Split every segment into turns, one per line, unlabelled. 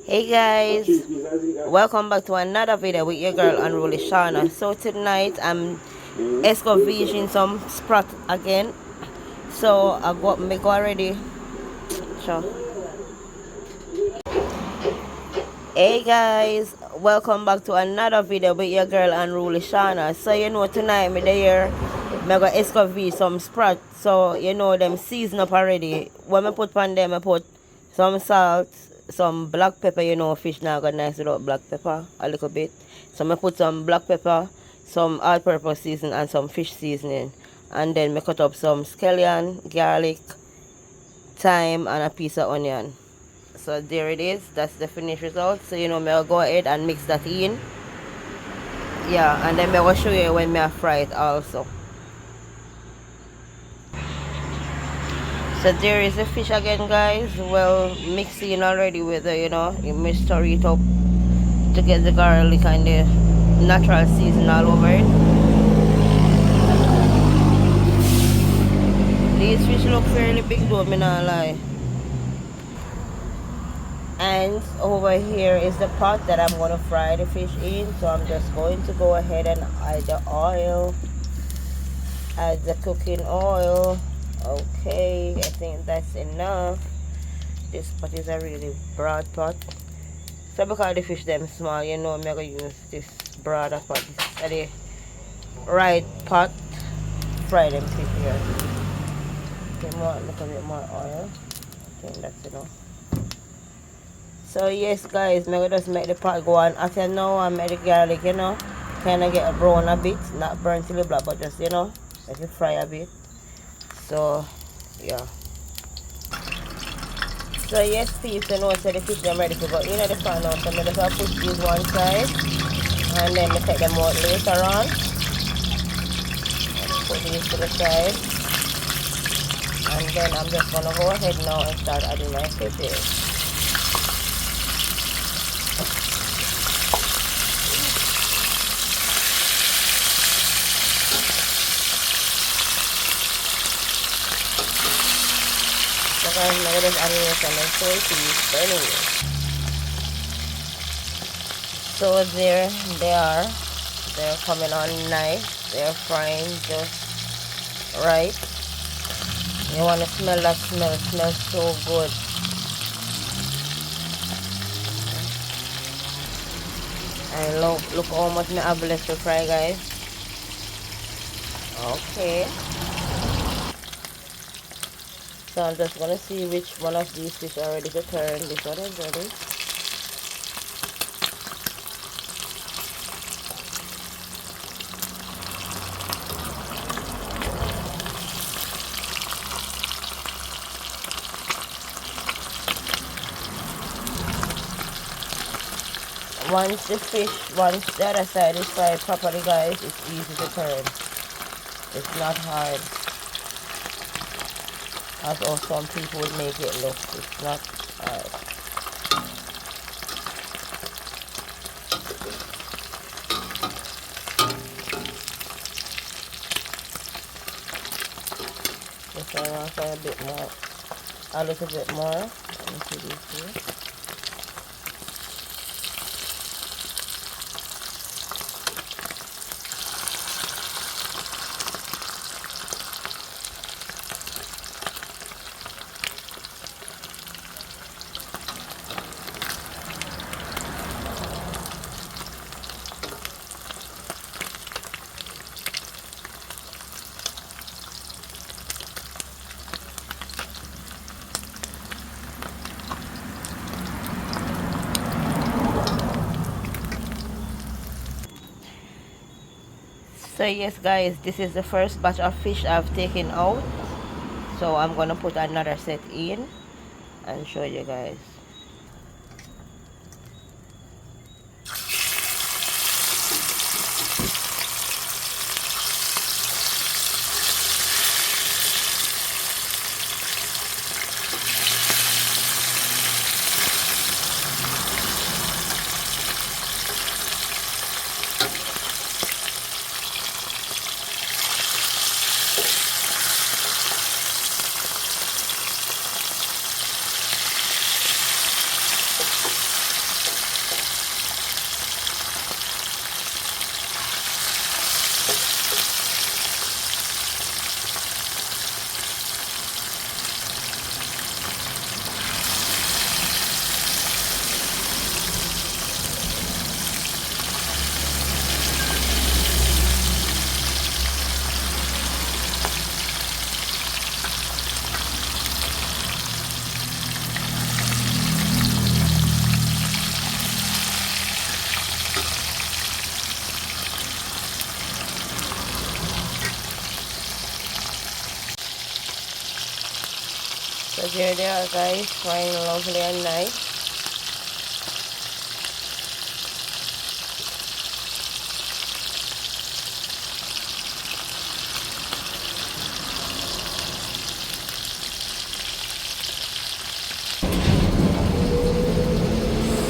Hey guys, welcome back to another video with your girl Unruly Shauna. So tonight I'm escovitching some Sprott again. So I got me go already. Sure. Hey guys, welcome back to another video with your girl Unruly Shauna. So you know tonight me there, me go escovitch some Sprott. So you know them season up already. When I put on them, I put some salt, some black pepper. You know fish now got nice without black pepper a little bit. So I put some black pepper, some all-purpose seasoning and some fish seasoning. And then I cut up some scallion, garlic, thyme and a piece of onion. So there it is, that's the finished result. So you know I'll go ahead and mix that in. Yeah, and then I will show you when I fry it also. So there is the fish again guys, well mixed in already with the, you may stir it up to get the garlic and the natural season all over it. These fish look fairly big though, me not lie. And over here is the pot that I'm going to fry the fish in. So I'm just going to go ahead and add the oil, add the cooking oil. Okay, I think that's enough. This pot is a really broad pot. So because the fish them small, you know I'm going to use this broader pot. This is the right pot. Fry them fish here. Okay, more, a little bit more oil. I think that's enough. So yes guys, I'm going to just make the pot go on. After now I make the garlic, kind of get a brown a bit. Not burnt till black, but just, let it fry a bit. So yeah. So yes peeps, so the fish them ready to go in the pan now. So I'm just going to put these one side. And then I take them out later on. Put these to the side. And then I'm just going to go ahead now and start adding my fishes. I'm going to just add some soy peas burning. So there they are. They're coming on nice. They're frying just right. You want to smell that smell. It smells so good. And look how much I have left to fry guys. Okay. So I'm just going to see which one of these fish are ready to turn. This one is ready. Once the other side is fried properly guys, it's easy to turn. It's not hard as how some people would make it look. It's not hard. Just I want to fry a bit more, a little bit more. Let me see these here. So yes guys, this is the first batch of fish I've taken out. So I'm gonna put another set in and show you guys. there they are, guys, frying lovely and nice.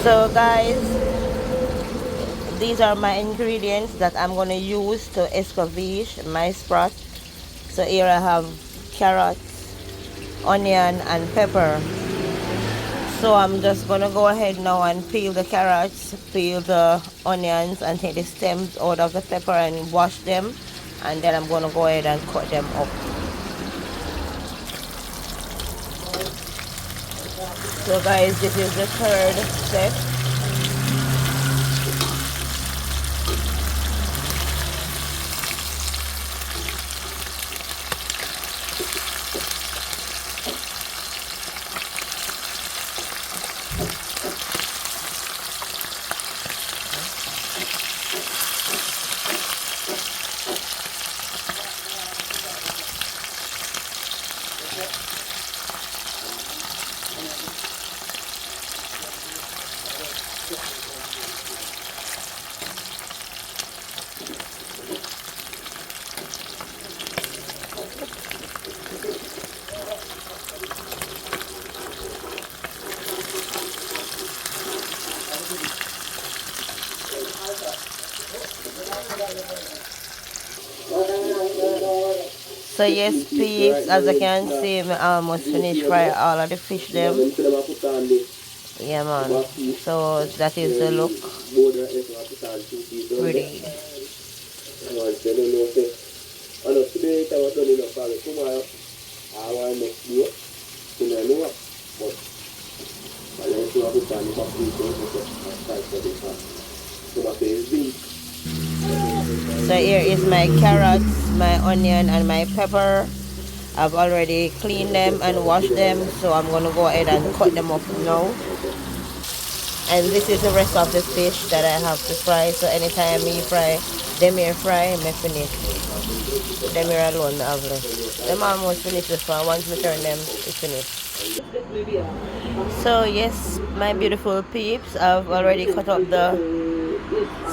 So guys, these are my ingredients that I'm going to use to escovitch my Sprott. So here I have carrots, onion and pepper. So I'm just going to go ahead now and peel the carrots, peel the onions and take the stems out of the pepper and wash them, and then I'm going to go ahead and cut them up. So guys, this is the third step. So yes, peeps, as you can see, I almost finished fry all of the fish them. Yeah, man. So that is the look. Pretty. So here is my carrots, my onion and my pepper. I've already cleaned them and washed them, so I'm going to go ahead and cut them up now. And this is the rest of the fish that I have to fry. So anytime you fry, them here fry, me finish. Them here alone, me have left. Them almost finished this one. Once we turn them, it's finished. So yes, my beautiful peeps, I've already cut up the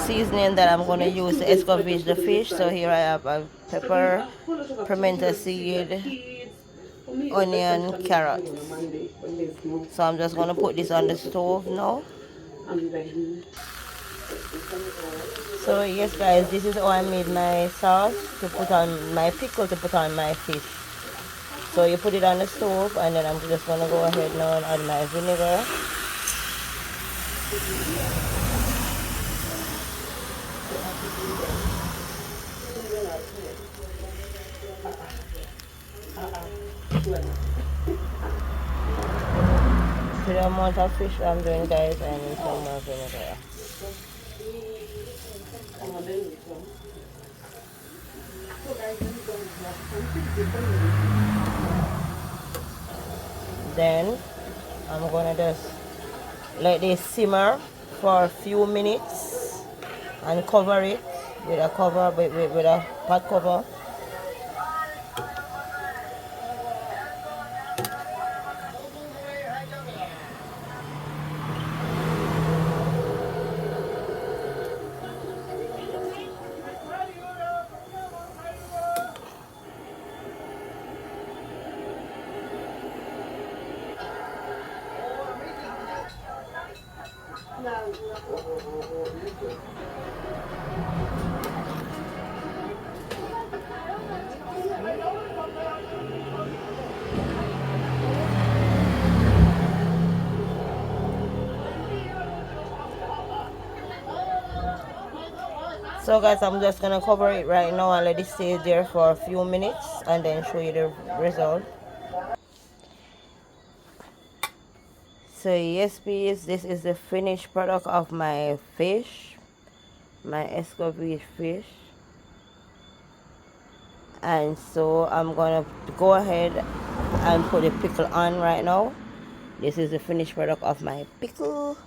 seasoning that I'm going to use to escovitch the fish. So here I have a pepper, pimento seed, onion, carrots. So I'm just going to put this on the stove now. So yes guys, this is how I made my sauce to put on my pickle, to put on my fish. So you put it on the stove, and then I'm just going to go ahead now and add my vinegar. To the amount of fish I'm doing, guys, I need some more vinegar. Then I'm gonna just let this simmer for a few minutes and cover it with a cover, with a pot cover. So guys, I'm just gonna cover it right now and let it stay there for a few minutes and then show you the result. So yes please, this is the finished product of my fish, my escovitch fish. And so I'm gonna go ahead and put the pickle on right now. This is the finished product of my pickle.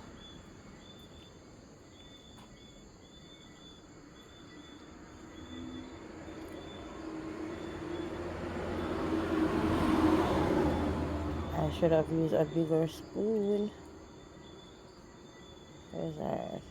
I'll should have used a bigger spoon. Where's that?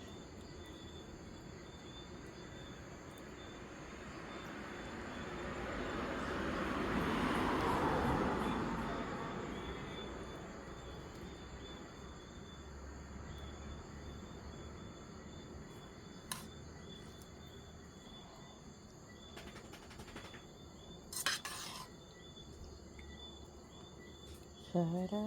Ta-da.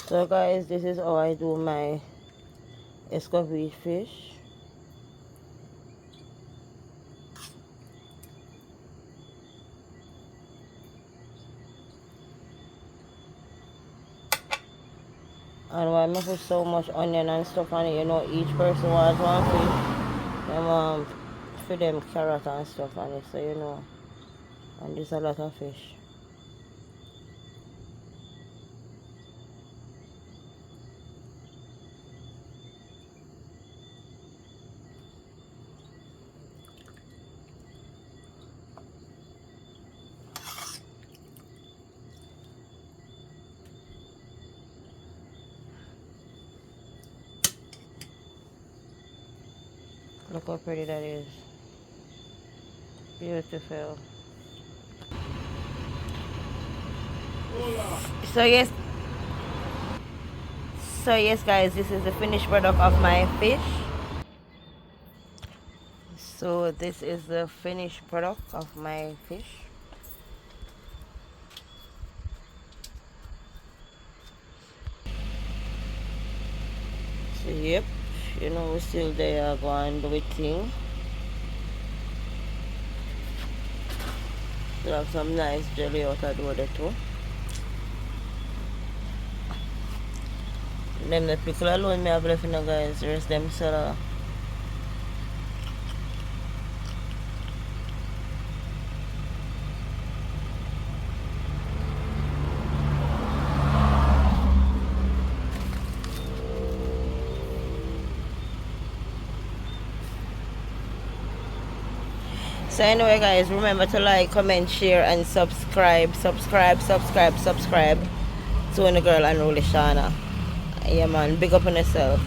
So guys, this is how I do my escovitch fish. And why I put so much onion and stuff on it, you know, each person wants one fish. Them for them carrot and stuff on it, so you know. And there's a lot of fish. Look how pretty that is. Beautiful. So yes guys, this is the finished product of my fish. So this is the finished product of my fish. So yep, you know, we're still there going do it thing. Still have some nice jelly out of there too. Them the pickle alone me have left in the guys, the rest them sell. So anyway guys, remember to like, comment, share and subscribe to the girl and Rolly Shana. Yeah man, big up on yourself.